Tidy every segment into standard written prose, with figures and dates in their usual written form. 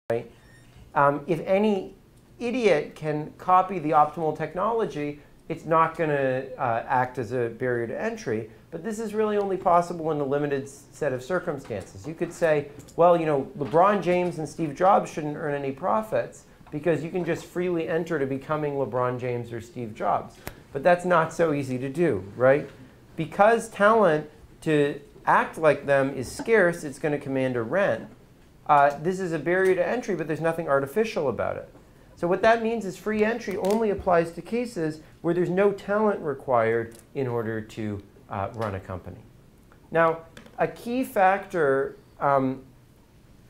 right? If any idiot can copy the optimal technology, it's not going to act as a barrier to entry. But this is really only possible in a limited set of circumstances. You could say, well, LeBron James and Steve Jobs shouldn't earn any profits because you can just freely enter to becoming LeBron James or Steve Jobs. But that's not so easy to do, right? Because talent to act like them is scarce, it's going to command a rent. This is a barrier to entry, but there's nothing artificial about it. So what that means is free entry only applies to cases where there's no talent required in order to run a company. Now, a key factor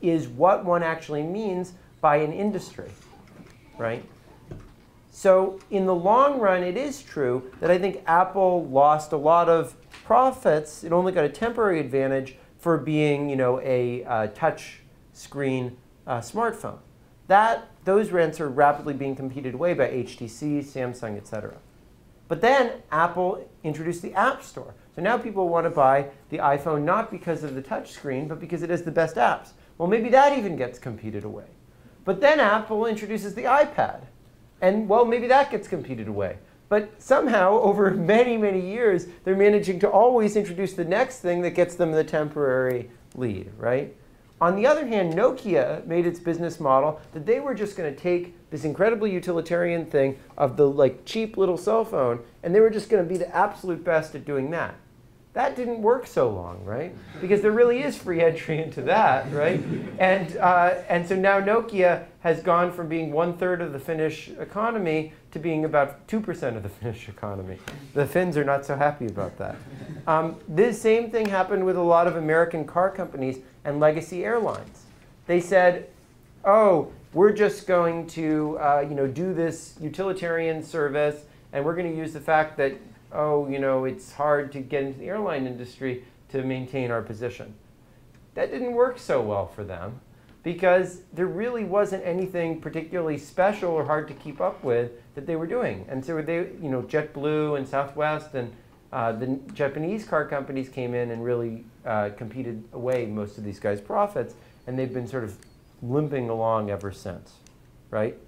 is what one actually means by an industry, right? So in the long run, it is true that I think Apple lost a lot of profits. It only got a temporary advantage for being, a touch screen smartphone. Those rents are rapidly being competed away by HTC, Samsung, et cetera. But then Apple introduced the App Store. So now people want to buy the iPhone not because of the touch screen, but because it has the best apps. Well, maybe that even gets competed away. But then Apple introduces the iPad. And, well, maybe that gets competed away. But somehow, over many, many years, they're managing to always introduce the next thing that gets them the temporary lead, right? On the other hand, Nokia made its business model that they were just going to take this incredibly utilitarian thing of the cheap little cell phone, and they were just going to be the absolute best at doing that. That didn't work so long, right? Because there really is free entry into that, right? And so now Nokia has gone from being 1/3 of the Finnish economy to being about 2% of the Finnish economy. The Finns are not so happy about that. This same thing happened with a lot of American car companies and legacy airlines. They said, oh, we're just going to do this utilitarian service, and we're going to use the fact that it's hard to get into the airline industry to maintain our position. That didn't work so well for them because there really wasn't anything particularly special or hard to keep up with that they were doing. And so they, JetBlue and Southwest and the Japanese car companies came in and really competed away most of these guys' profits, and they've been sort of limping along ever since, right?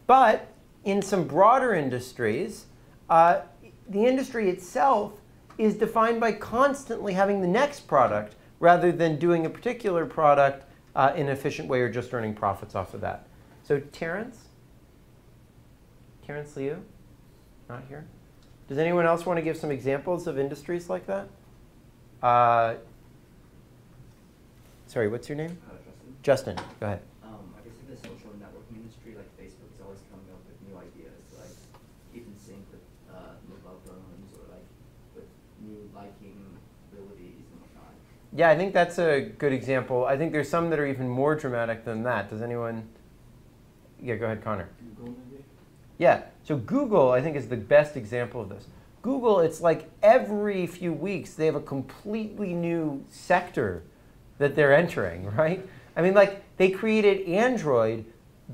But in some broader industries, the industry itself is defined by constantly having the next product rather than doing a particular product in an efficient way or just earning profits off of that. So Terrence Liu, not here. Does anyone else want to give some examples of industries like that? Sorry, what's your name? Justin, go ahead. I guess in the social networking industry, like Facebook is always coming up with new ideas, like keep in sync with new algorithms or with new liking abilities and whatnot. Yeah, I think that's a good example. I think there's some that are even more dramatic than that. Does anyone? Yeah, go ahead, Connor. Google, maybe? Yeah, so Google, I think, is the best example of this. Google, it's like every few weeks they have a completely new sector that they're entering, right? I mean, they created Android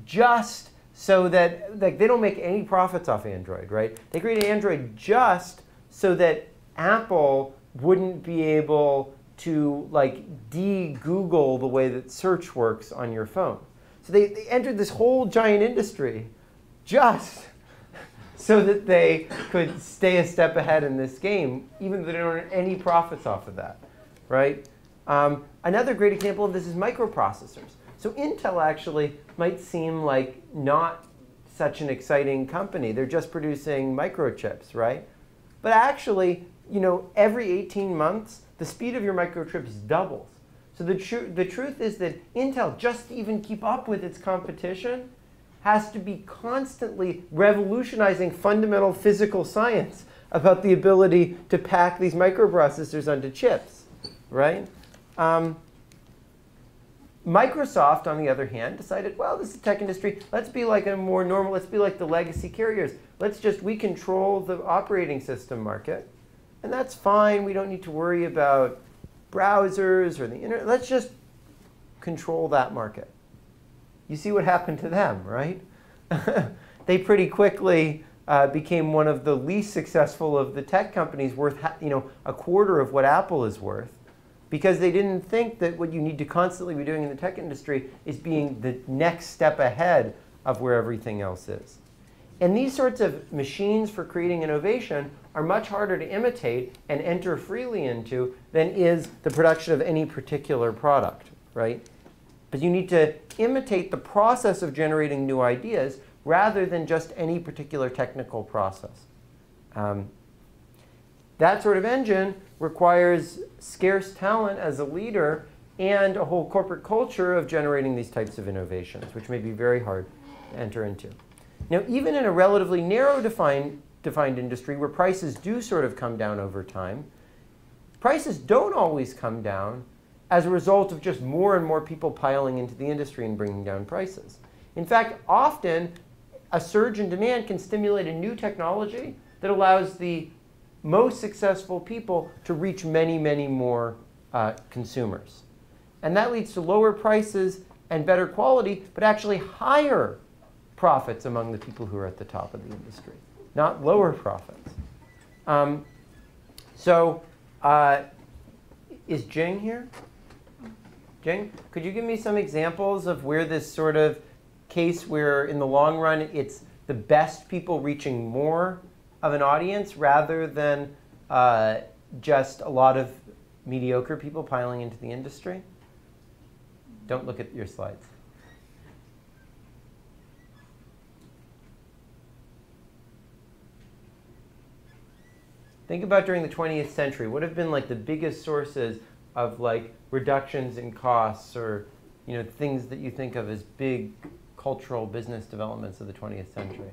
just so that they don't make any profits off Android, right? They created Android just so that Apple wouldn't be able to de-Google the way that search works on your phone. So they entered this whole giant industry just so that they could stay a step ahead in this game, even though they don't earn any profits off of that, right? Another great example of this is microprocessors. So Intel actually might seem like not such an exciting company. They're just producing microchips, right? But actually, every 18 months, the speed of your microchips doubles. So the truth is that Intel, just to even keep up with its competition, has to be constantly revolutionizing fundamental physical science about the ability to pack these microprocessors onto chips, right? Microsoft, on the other hand, decided, well, this is a tech industry. Let's be like a more normal, let's be like the legacy carriers. We control the operating system market. And that's fine. We don't need to worry about browsers or the internet. Let's just control that market. You see what happened to them, right? They pretty quickly became one of the least successful of the tech companies, worth a quarter of what Apple is worth. because they didn't think that what you need to constantly be doing in the tech industry is being the next step ahead of where everything else is. And these sorts of machines for creating innovation are much harder to imitate and enter freely into than is the production of any particular product, right? But you need to imitate the process of generating new ideas rather than just any particular technical process. That sort of engine requires scarce talent as a leader and a whole corporate culture of generating these types of innovations, which may be very hard to enter into. Now, even in a relatively narrow defined industry where prices do sort of come down over time, prices don't always come down as a result of just more and more people piling into the industry and bringing down prices. In fact, often a surge in demand can stimulate a new technology that allows the most successful people to reach many, many more consumers. And that leads to lower prices and better quality, but actually higher profits among the people who are at the top of the industry, not lower profits. Is Jing here? Jing, could you give me some examples of where this sort of case where in the long run it's the best people reaching more of an audience rather than just a lot of mediocre people piling into the industry? Don't look at your slides. Think about during the 20th century. What have been like the biggest sources of like reductions in costs or things that you think of as big cultural business developments of the 20th century?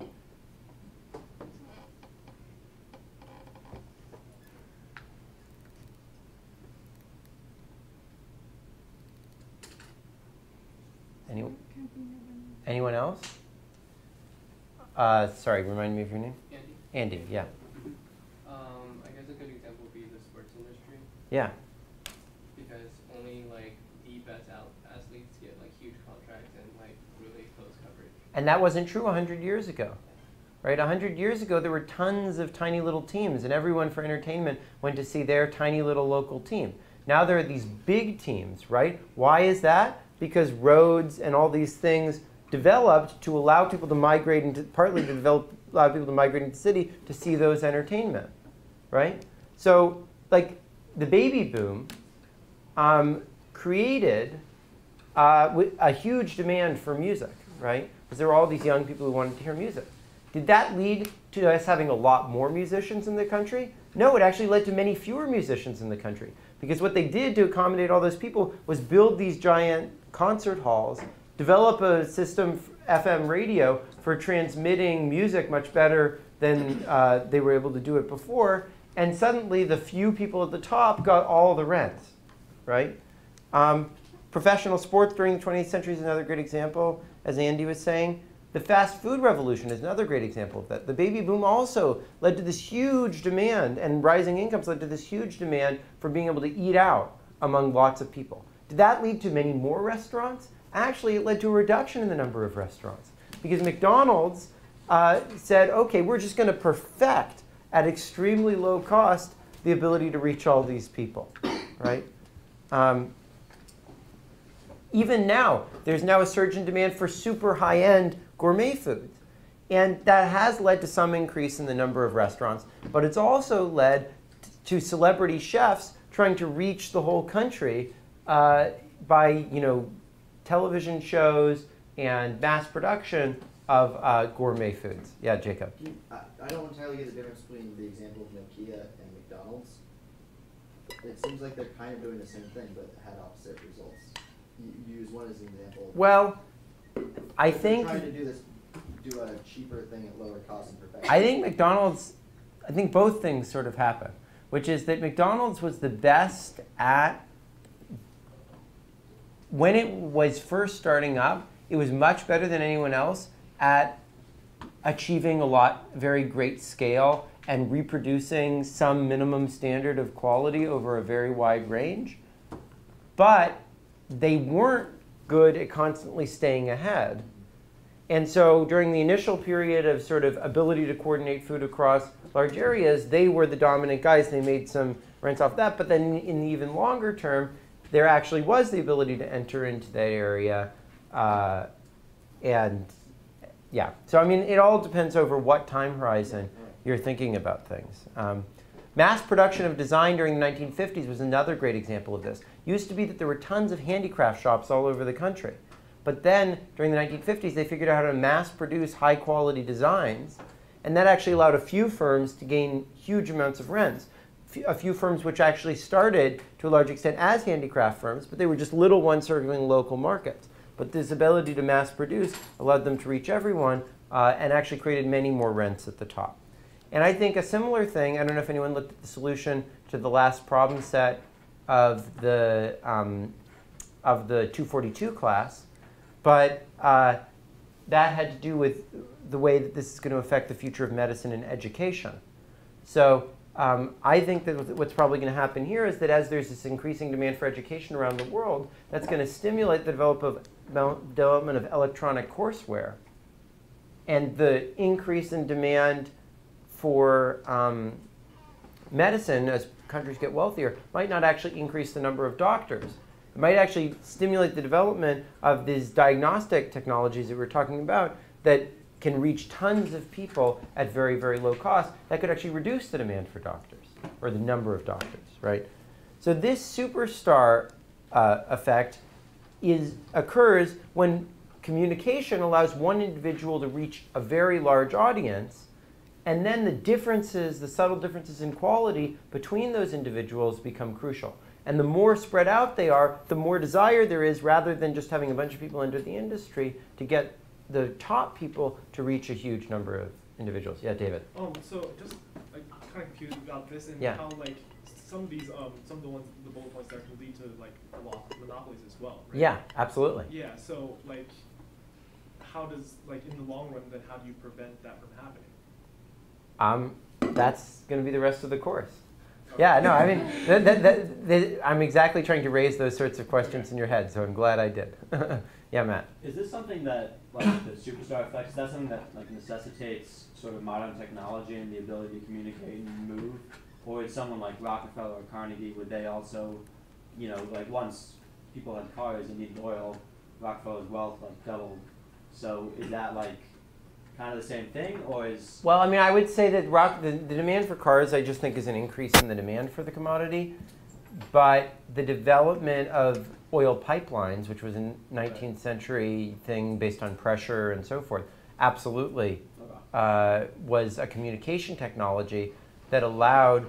Anyone else? Sorry, remind me of your name. Andy. Andy, yeah. I guess a good example would be the sports industry. Yeah. Because only like the best athletes get like huge contracts and like really close coverage. And that wasn't true 100 years ago. Right? 100 years ago, there were tons of tiny little teams, and everyone for entertainment went to see their tiny little local team. Now there are these big teams, right? Why is that? Because roads and all these things developed to allow people to migrate into, partly to allow people to migrate into the city to see those entertainment, right? So like the baby boom created a huge demand for music, right? Because there were all these young people who wanted to hear music. Did that lead to us having a lot more musicians in the country? No, it actually led to many fewer musicians in the country. Because what they did to accommodate all those people was build these giant concert halls, develop a system, FM radio, for transmitting music much better than they were able to do it before. And suddenly, the few people at the top got all the rents, right? Professional sports during the 20th century is another great example, as Andy was saying. The fast food revolution is another great example of that. The baby boom also led to this huge demand, and rising incomes led to this huge demand for being able to eat out among lots of people. Did that lead to many more restaurants? Actually, it led to a reduction in the number of restaurants. Because McDonald's said, OK, we're just going to perfect, at extremely low cost, the ability to reach all these people, right? Even now, there's now a surge in demand for super high-end gourmet foods. And that has led to some increase in the number of restaurants. But it's also led to celebrity chefs trying to reach the whole country by television shows and mass production of gourmet foods. Yeah, Jacob. I don't entirely get the difference between the example of Nokia and McDonald's. It seems like they're kind of doing the same thing, but had opposite results. You use one as an example. Well, I think trying to do a cheaper thing at lower cost and perfection. I think both things sort of happen, which is that McDonald's was the best at, when it was first starting up, it was much better than anyone else at achieving very great scale and reproducing some minimum standard of quality over a very wide range. But they weren't good at constantly staying ahead. And so during the initial period of sort of ability to coordinate food across large areas, they were the dominant guys. They made some rents off that. But then in the even longer term, there actually was the ability to enter into that area. And yeah, so I mean, it all depends over what time horizon you're thinking about things. Mass production of design during the 1950s was another great example of this. It used to be that there were tons of handicraft shops all over the country. But then, during the 1950s, they figured out how to mass produce high-quality designs. And that actually allowed a few firms to gain huge amounts of rents. A few firms which actually started, to a large extent, as handicraft firms, but they were just little ones serving local markets. But this ability to mass produce allowed them to reach everyone and actually created many more rents at the top. And I think a similar thing, I don't know if anyone looked at the solution to the last problem set of the 242 class, but that had to do with the way that this is going to affect the future of medicine and education. So I think that what's probably going to happen here is that as there's this increasing demand for education around the world, that's going to stimulate the development of electronic courseware. And the increase in demand for medicine as countries get wealthier might not actually increase the number of doctors. It might actually stimulate the development of these diagnostic technologies that we're talking about that can reach tons of people at very, very low cost. That could actually reduce the demand for doctors, or the number of doctors, right? So this superstar effect occurs when communication allows one individual to reach a very large audience, and then the differences, the subtle differences in quality between those individuals become crucial. And the more spread out they are, the more desire there is, rather than just having a bunch of people enter the industry, to get the top people to reach a huge number of individuals. Yeah, David. So just like kind of confused about this and how like some of these some of the ones the bullet points there can lead to like monopolies as well. Right? Yeah, absolutely. Yeah. So like, how does like in the long run then how do you prevent that from happening? That's going to be the rest of the course. Yeah, no, I mean, I'm exactly trying to raise those sorts of questions in your head, so I'm glad I did. Yeah, Matt. Is this something that, like the superstar effect, is that something that like necessitates sort of modern technology and the ability to communicate and move? Or is someone like Rockefeller or Carnegie, would they also, you know, like once people had cars and needed oil, Rockefeller's wealth like doubled. So is that like kind of the same thing, or is... Well, I mean, I would say that the demand for cars, I just think, is an increase in the demand for the commodity. But the development of oil pipelines, which was a 19th century thing based on pressure and so forth, absolutely was a communication technology that allowed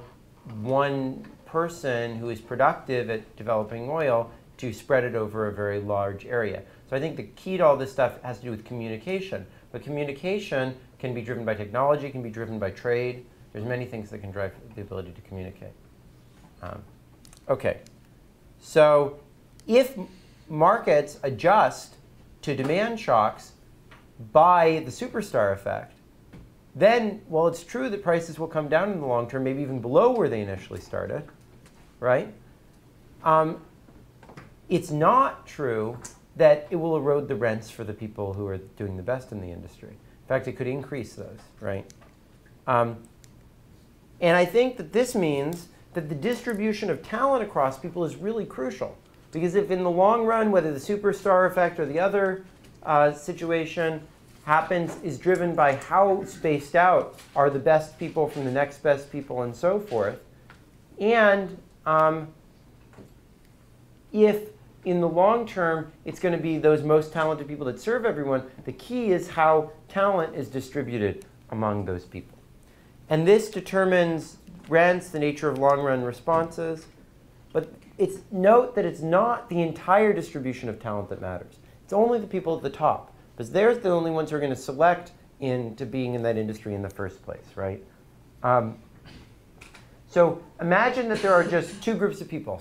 one person who is productive at developing oil to spread it over a very large area. So I think the key to all this stuff has to do with communication. But communication can be driven by technology, can be driven by trade. There's many things that can drive the ability to communicate. Okay, so if markets adjust to demand shocks by the superstar effect, then, well, it's true that prices will come down in the long term, maybe even below where they initially started, right? It's not true that it will erode the rents for the people who are doing the best in the industry. In fact, it could increase those, right? And I think that this means that the distribution of talent across people is really crucial. Because if in the long run, whether the superstar effect or the other situation happens, is driven by how spaced out are the best people from the next best people and so forth, and if in the long term, it's going to be those most talented people that serve everyone. The key is how talent is distributed among those people. And this determines rents, the nature of long-run responses. But note that it's not the entire distribution of talent that matters. It's only the people at the top. Because they're the only ones who are going to select into being in that industry in the first place, right? So imagine that there are just two groups of people.